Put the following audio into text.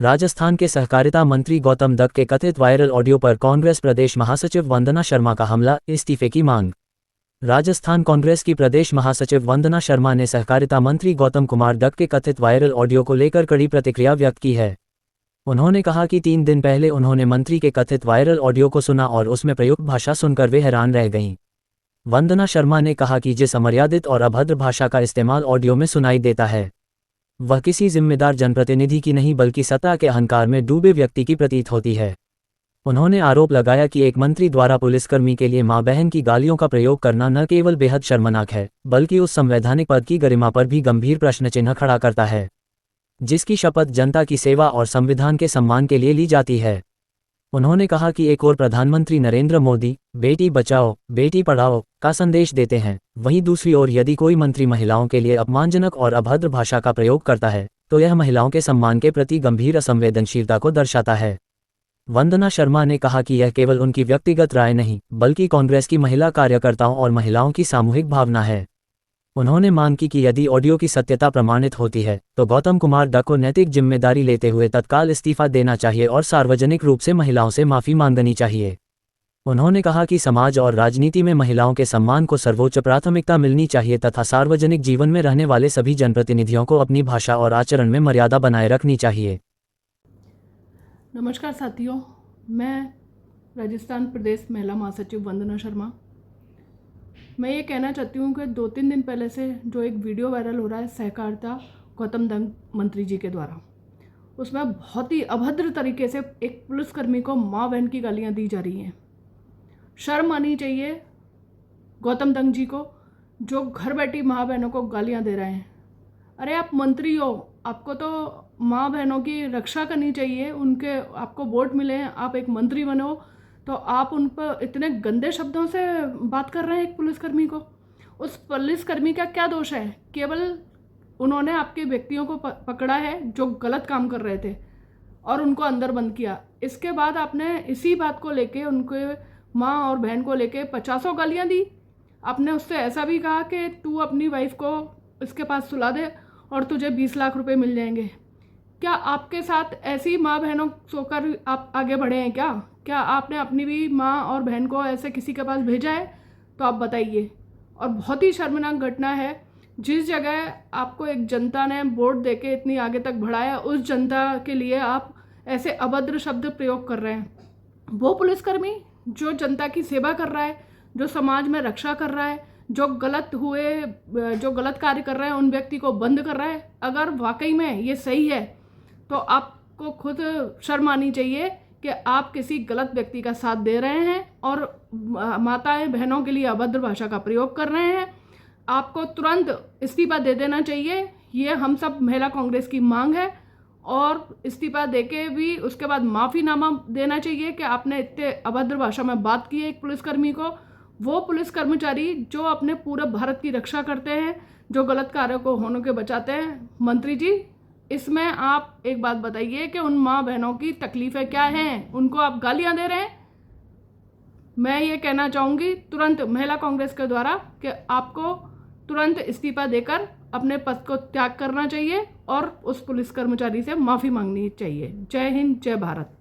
राजस्थान के सहकारिता मंत्री गौतम दत्त के कथित वायरल ऑडियो पर कांग्रेस प्रदेश महासचिव वंदना शर्मा का हमला, इस्तीफे की मांग। राजस्थान कांग्रेस की प्रदेश महासचिव वंदना शर्मा ने सहकारिता मंत्री गौतम कुमार दत्त के कथित वायरल ऑडियो को लेकर कड़ी प्रतिक्रिया व्यक्त की है। उन्होंने कहा कि 3 दिन पहले उन्होंने मंत्री के कथित वायरल ऑडियो को सुना और उसमें प्रयुक्त भाषा सुनकर वे हैरान रह गईं। वंदना शर्मा ने कहा कि जिस अमर्यादित और अभद्र भाषा का इस्तेमाल ऑडियो में सुनाई देता है, वह किसी जिम्मेदार जनप्रतिनिधि की नहीं बल्कि सत्ता के अहंकार में डूबे व्यक्ति की प्रतीत होती है। उन्होंने आरोप लगाया कि एक मंत्री द्वारा पुलिसकर्मी के लिए मां बहन की गालियों का प्रयोग करना न केवल बेहद शर्मनाक है, बल्कि उस संवैधानिक पद की गरिमा पर भी गंभीर प्रश्नचिन्ह खड़ा करता है, जिसकी शपथ जनता की सेवा और संविधान के सम्मान के लिए ली जाती है। उन्होंने कहा कि एक ओर प्रधानमंत्री नरेंद्र मोदी बेटी बचाओ बेटी पढ़ाओ का संदेश देते हैं, वहीं दूसरी ओर यदि कोई मंत्री महिलाओं के लिए अपमानजनक और अभद्र भाषा का प्रयोग करता है, तो यह महिलाओं के सम्मान के प्रति गंभीर असंवेदनशीलता को दर्शाता है। वंदना शर्मा ने कहा कि यह केवल उनकी व्यक्तिगत राय नहीं, बल्कि कांग्रेस की महिला कार्यकर्ताओं और महिलाओं की सामूहिक भावना है। उन्होंने मांग की कि यदि ऑडियो की सत्यता प्रमाणित होती है, तो गौतम कुमार दत्त को नैतिक जिम्मेदारी लेते हुए तत्काल इस्तीफा देना चाहिए और सार्वजनिक रूप से महिलाओं से माफी मांगनी चाहिए। उन्होंने कहा कि समाज और राजनीति में महिलाओं के सम्मान को सर्वोच्च प्राथमिकता मिलनी चाहिए तथा सार्वजनिक जीवन में रहने वाले सभी जनप्रतिनिधियों को अपनी भाषा और आचरण में मर्यादा बनाए रखनी चाहिए। नमस्कार साथियों, मैं राजस्थान प्रदेश महिला महासचिव वंदना शर्मा। मैं ये कहना चाहती हूँ कि 2-3 दिन पहले से जो एक वीडियो वायरल हो रहा है सहकारिता गौतम दत्त मंत्री जी के द्वारा, उसमें बहुत ही अभद्र तरीके से एक पुलिसकर्मी को माँ बहन की गालियाँ दी जा रही हैं। शर्म आनी चाहिए गौतम दत्त जी को, जो घर बैठी माँ बहनों को गालियाँ दे रहे हैं। अरे आप मंत्री हो, आपको तो माँ बहनों की रक्षा करनी चाहिए, उनके आपको वोट मिले हैं, आप एक मंत्री बनो, तो आप उन पर इतने गंदे शब्दों से बात कर रहे हैं एक पुलिसकर्मी को। उस पुलिसकर्मी का क्या दोष है? केवल उन्होंने आपके व्यक्तियों को पकड़ा है जो गलत काम कर रहे थे और उनको अंदर बंद किया। इसके बाद आपने इसी बात को लेके उनके माँ और बहन को लेके 50 गालियाँ दी। आपने उससे ऐसा भी कहा कि तू अपनी वाइफ को इसके पास सुला दे और तुझे 20 लाख रुपए मिल जाएंगे। क्या आपके साथ ऐसी माँ बहनों सोकर आप आगे बढ़े हैं क्या? क्या आपने अपनी भी माँ और बहन को ऐसे किसी के पास भेजा है? तो आप बताइए। और बहुत ही शर्मनाक घटना है, जिस जगह आपको एक जनता ने वोट देके इतनी आगे तक बढ़ाया, उस जनता के लिए आप ऐसे अभद्र शब्द प्रयोग कर रहे हैं। वो पुलिसकर्मी जो जनता की सेवा कर रहा है, जो समाज में रक्षा कर रहा है, जो गलत कार्य कर रहे हैं उन व्यक्ति को बंद कर रहा है, अगर वाकई में ये सही है तो आपको खुद शर्म आनी चाहिए कि आप किसी गलत व्यक्ति का साथ दे रहे हैं और माताएं बहनों के लिए अभद्र भाषा का प्रयोग कर रहे हैं। आपको तुरंत इस्तीफा दे देना चाहिए, ये हम सब महिला कांग्रेस की मांग है। और इस्तीफा देके भी उसके बाद माफ़ीनामा देना चाहिए कि आपने इतने अभद्र भाषा में बात की है एक पुलिसकर्मी को। वो पुलिस कर्मचारी जो अपने पूरे भारत की रक्षा करते हैं, जो गलत कार्यों को होने के बचाते हैं। मंत्री जी, इसमें आप एक बात बताइए कि उन माँ बहनों की तकलीफ़ें क्या हैं? उनको आप गालियां दे रहे हैं। मैं ये कहना चाहूँगी तुरंत महिला कांग्रेस के द्वारा कि आपको तुरंत इस्तीफा देकर अपने पद को त्याग करना चाहिए और उस पुलिस कर्मचारी से माफ़ी मांगनी चाहिए। जय हिंद, जय भारत।